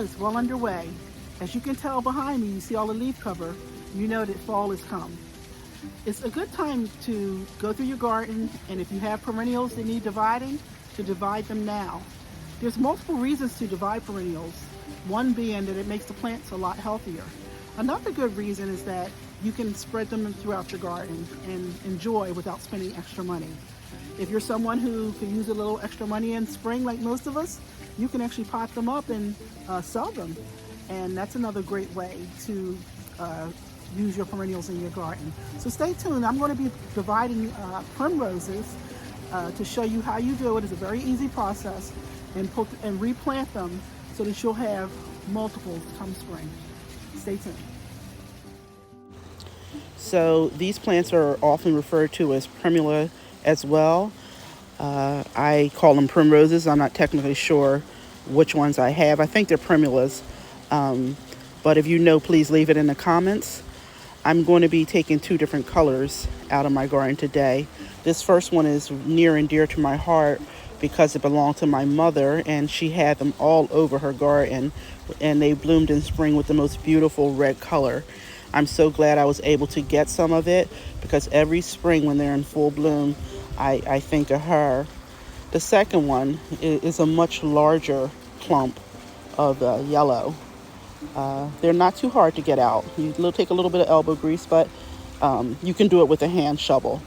fall is well underway. As you can tell behind me, you see all the leaf cover, you know that fall has come. It's a good time to go through your garden, and if you have perennials that need dividing, to divide them now. There's multiple reasons to divide perennials, one being that it makes the plants a lot healthier. Another good reason is that you can spread them throughout your garden and enjoy without spending extra money. If you're someone who can use a little extra money in spring like most of us, you can actually pot them up and sell them. And that's another great way to use your perennials in your garden. So stay tuned. I'm going to be dividing primroses to show you how you do it. It's a very easy process, and replant them so that you'll have multiples come spring. Stay tuned. So these plants are often referred to as primula as well. I call them primroses. I'm not technically sure which ones I have. I think they're primulas. But if you know, please leave it in the comments. I'm going to be taking two different colors out of my garden today. This first one is near and dear to my heart because it belonged to my mother, and she had them all over her garden, and they bloomed in spring with the most beautiful red color. I'm so glad I was able to get some of it because every spring when they're in full bloom, I think of her. The second one is a much larger clump of yellow. They're not too hard to get out. You take a little bit of elbow grease, but you can do it with a hand shovel.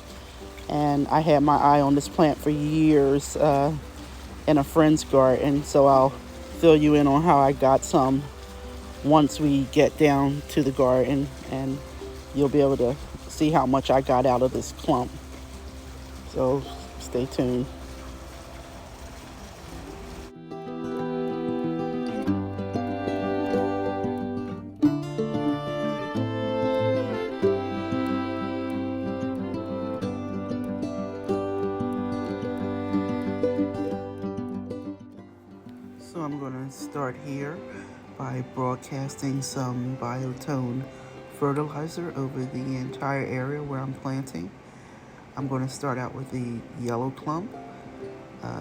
And I had my eye on this plant for years in a friend's garden, so I'll fill you in on how I got some once we get down to the garden, and you'll be able to see how much I got out of this clump. So stay tuned. So I'm going to start here by broadcasting some biotone fertilizer over the entire area where I'm planting. I'm going to start out with the yellow clump.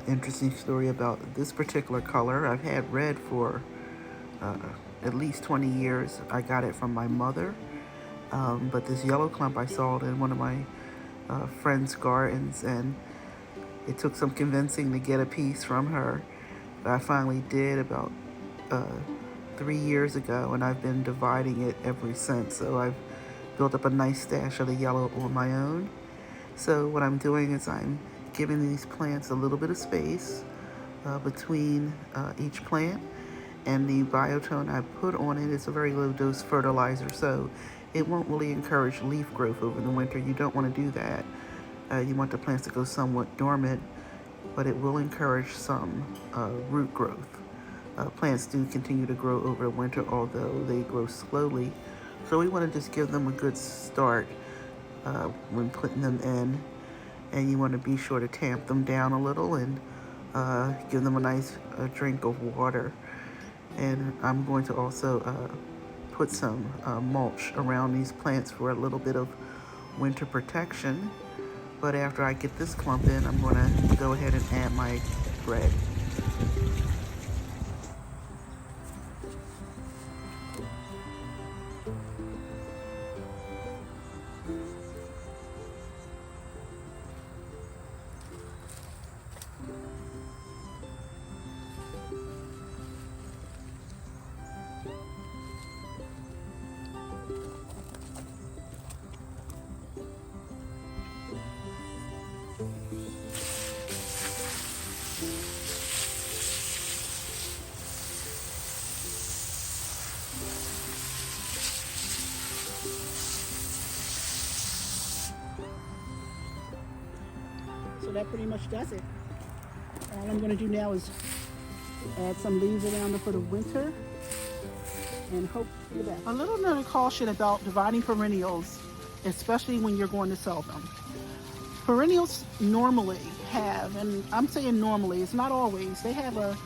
Interesting story about this particular color. I've had red for at least 20 years. I got it from my mother, but this yellow clump I saw it in one of my friend's gardens, and it took some convincing to get a piece from her. I finally did about 3 years ago, and I've been dividing it ever since. So I've built up a nice stash of the yellow on my own. So what I'm doing is I'm giving these plants a little bit of space between each plant, and the biotone I put on it is a very low dose fertilizer, so it won't really encourage leaf growth over the winter. You don't want to do that. You want the plants to go somewhat dormant, but it will encourage some root growth. Plants do continue to grow over the winter, although they grow slowly. So we want to just give them a good start when putting them in. And you want to be sure to tamp them down a little and give them a nice drink of water. And I'm going to also put some mulch around these plants for a little bit of winter protection. But after I get this clump in, I'm going to go ahead and add my bread. So that pretty much does it. All I'm going to do now is add some leaves around them for the winter and hope for the best. A little note of caution about dividing perennials, especially when you're going to sell them. Perennials normally have, and I'm saying normally, it's not always, they have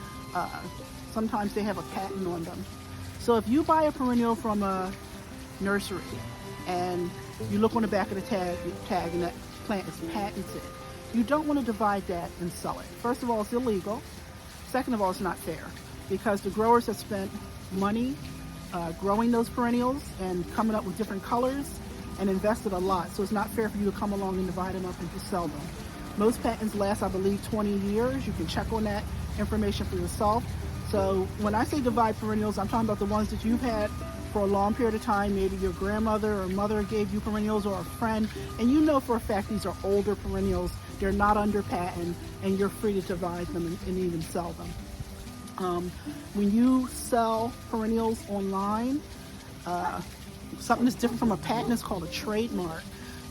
sometimes they have a patent on them. So if you buy a perennial from a nursery and you look on the back of the tag and that plant is patented, you don't want to divide that and sell it. First of all, it's illegal. Second of all, it's not fair because the growers have spent money growing those perennials and coming up with different colors, and invested a lot. So it's not fair for you to come along and divide them up and just sell them. Most patents last, I believe, 20 years. You can check on that information for yourself. So when I say divide perennials, I'm talking about the ones that you've had for a long period of time. Maybe your grandmother or mother gave you perennials, or a friend, and you know for a fact these are older perennials. They're not under patent, and you're free to divide them and even sell them. When you sell perennials online, something that's different from a patent is called a trademark.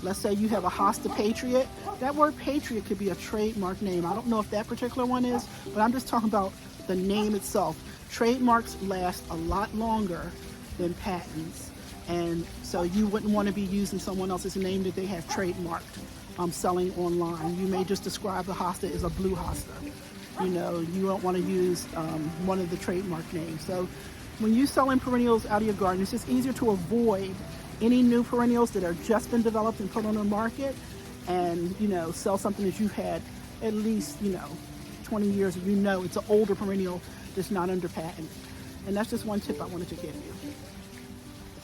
Let's say you have a Hosta Patriot. That word Patriot could be a trademark name. I don't know if that particular one is, but I'm just talking about the name itself. Trademarks last a lot longer than patents, and so you wouldn't want to be using someone else's name that they have trademarked selling online. You may just describe the Hosta as a blue Hosta. You know, you don't want to use one of the trademark names. So when you're selling perennials out of your garden, it's just easier to avoid any new perennials that are just been developed and put on the market, and, you know, sell something that you've had at least, 20 years, and it's an older perennial that's not under patent. And that's just one tip I wanted to give you.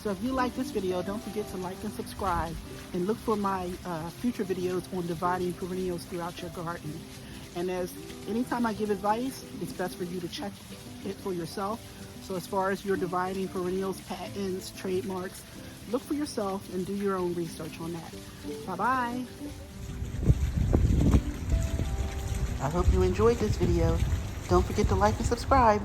So if you like this video, don't forget to like and subscribe, and look for my future videos on dividing perennials throughout your garden. And anytime I give advice, it's best for you to check it for yourself. So as far as your dividing perennials, patents, trademarks, look for yourself and do your own research on that. Bye-bye. I hope you enjoyed this video. Don't forget to like and subscribe.